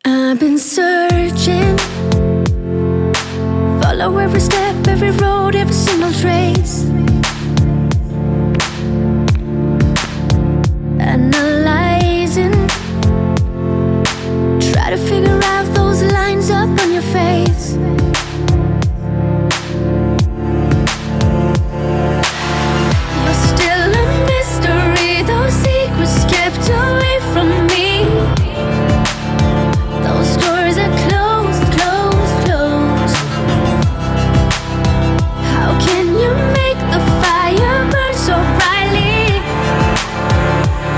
I've been searching, follow every step, every road, every single trace, analyzing, try to figure out those lines up on your face. You're still a mystery, those secrets kept away from me. Those doors are closed, closed, closed. How can you make the fire burn so brightly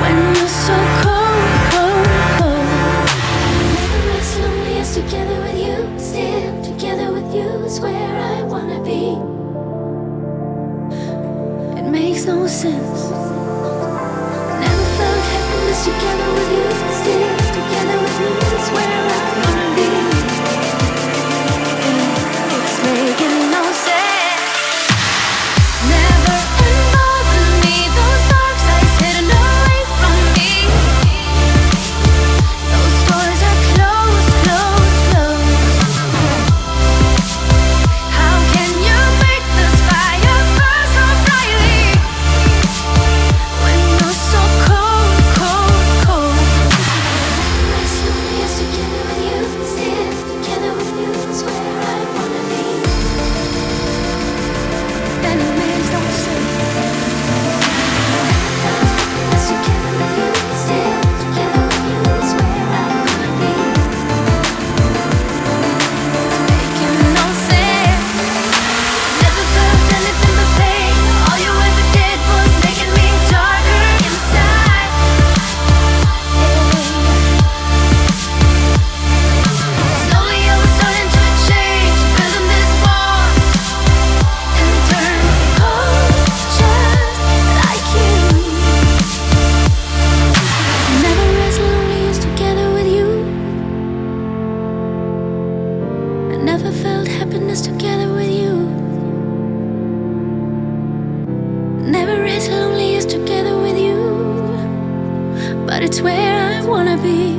when you're so cold, cold, cold? Never as lonely as together with you. Still together with you is where I wanna be. It makes no sense. Never felt happiness together with you. Still together with you is where I wanna be. It's making no sense. Never involved me, those dark sides hidden away from me. Those doors are closed, closed, closed. How can you make this fire burn so brightly when you're so cold, cold, cold? As lonely as together with you, still together with you is where I wanna be. And it makes no sense. As together with you, still together with you is where I wanna be. Making no sense. Never felt anything but pain. All you ever did was making me darker inside. Slowly I was starting to change, building this wall and turn cold just like you. Never as lonely as together with you. I never felt happiness together with you. Never as lonely as together with you. But it's where I wanna be.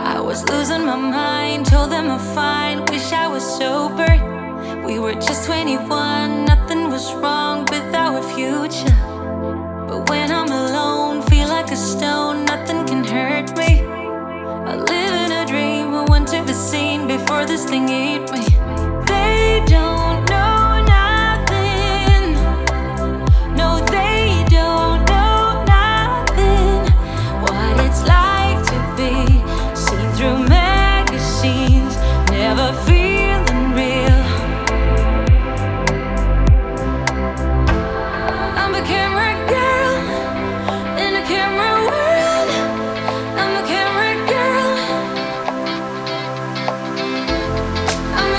I was losing my mind, told them I'm fine, wish I was sober. We were just 21, nothing was wrong with our future. But when I'm alone, feel like a stone, nothing can hurt me. I live in a dream, I want to be seen before this thing ate me. They don't know nothing. No, they don't know nothing. What it's like to be seen through magazines, never feeling real. I'm a camera girl in a camera world. I'm a camera girl. I'm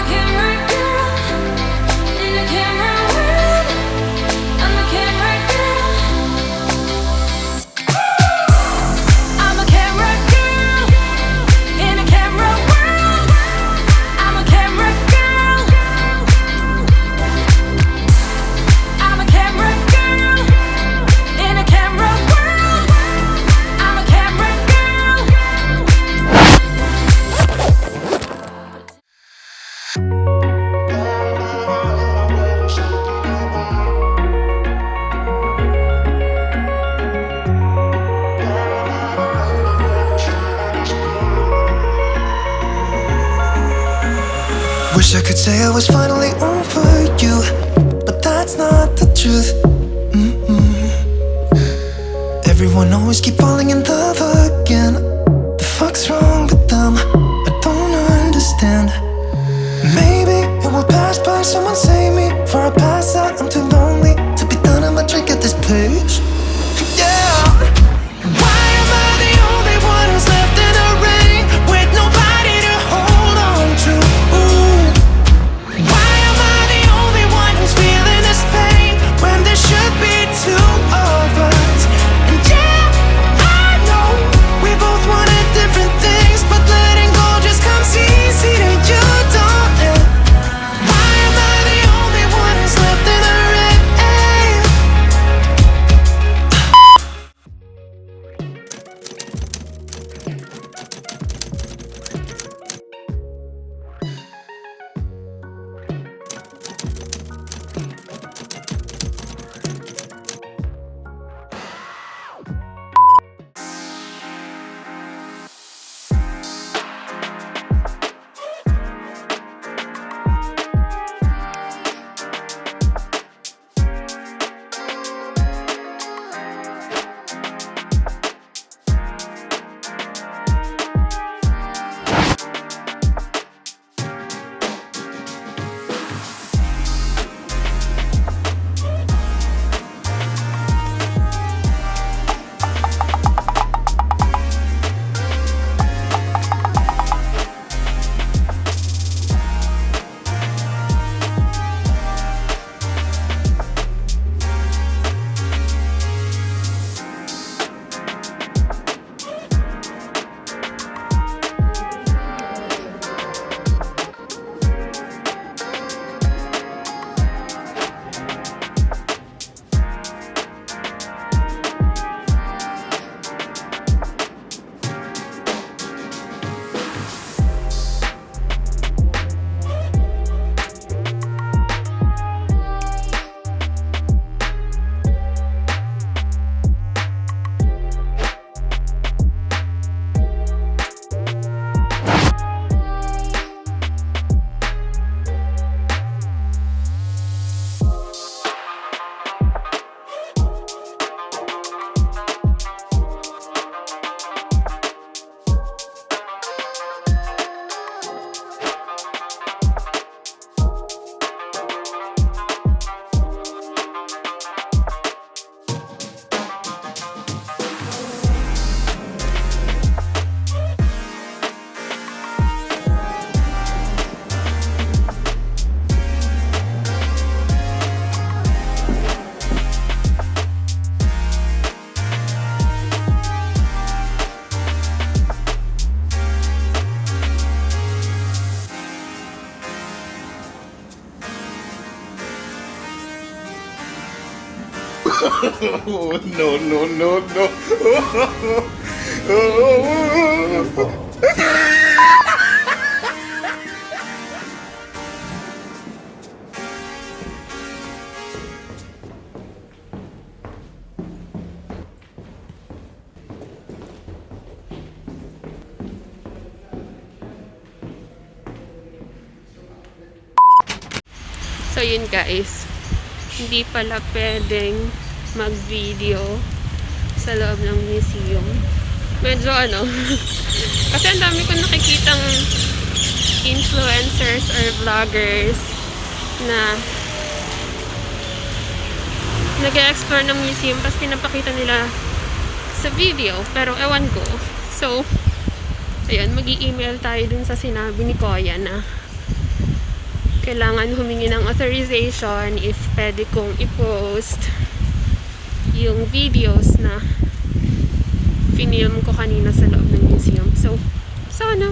Wish I could say I was finally over you, but that's not the truth. Everyone always keep falling in love again. The fuck's wrong with them? I don't understand. Maybe it will pass by, someone save me. Before I pass out, I'm too lonely to be done. I'ma drink at this place. Yeah. Why am I the only one who's left in the rain with nobody to hold on to? Why am I the only one who's feeling this pain when there should be two of us? And yeah, I know we both wanted different things, but letting go just comes easy to you, don't it? Why am I the only one who's left in the rain? No, no, no, no. So yun guys, hindi pala pwedeng mag-video sa loob ng museum. Medyo kasi ang dami ko nakikitang influencers or vloggers na nag-explore ng museum tapos pinapakita nila sa video, pero ewan ko. So ayun, mag-i-email tayo dun sa sinabi ni Kuya na kailangan humingi ng authorization if pwede kong i-post yung videos na film ko kanina sa loob ng museum. So, sana.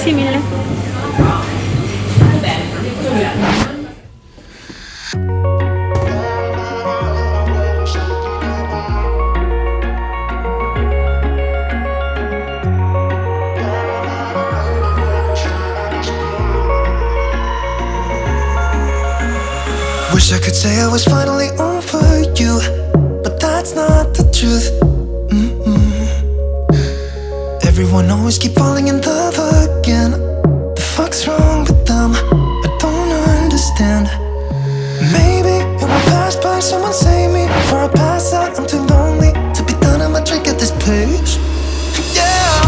simile. Wish I could say I was finally over you, but that's not the truth. Everyone always keep falling in love again. The fuck's wrong with them? I don't understand. Maybe it will pass by, someone save me. Before I pass out, I'm too lonely to be done. I'ma drink at this place. Yeah.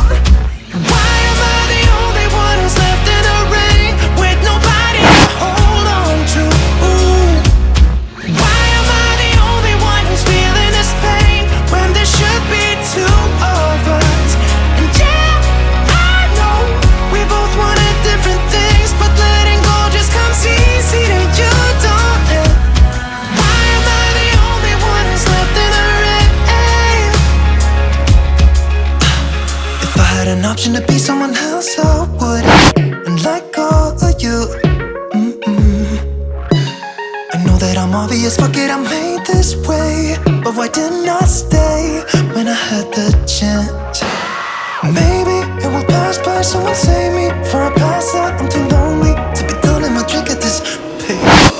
Why am I the only one who's left in the rain with nobody to hold on to? Ooh. Why am I the only one who's feeling this pain when there should be two of us? And yeah, I know we both wanted different things, but letting go just comes easy to you, don't it? Why am I the only one who's left in the rain? If I had an option to be someone else, I would, and let go of you. I know that I'm obvious, fuck it, I'm made this way. But why didn't I stay when I had the chance? Maybe it will pass by, someone save me. Before I pass out, I'm too lonely to be done. I'ma drink at this pace.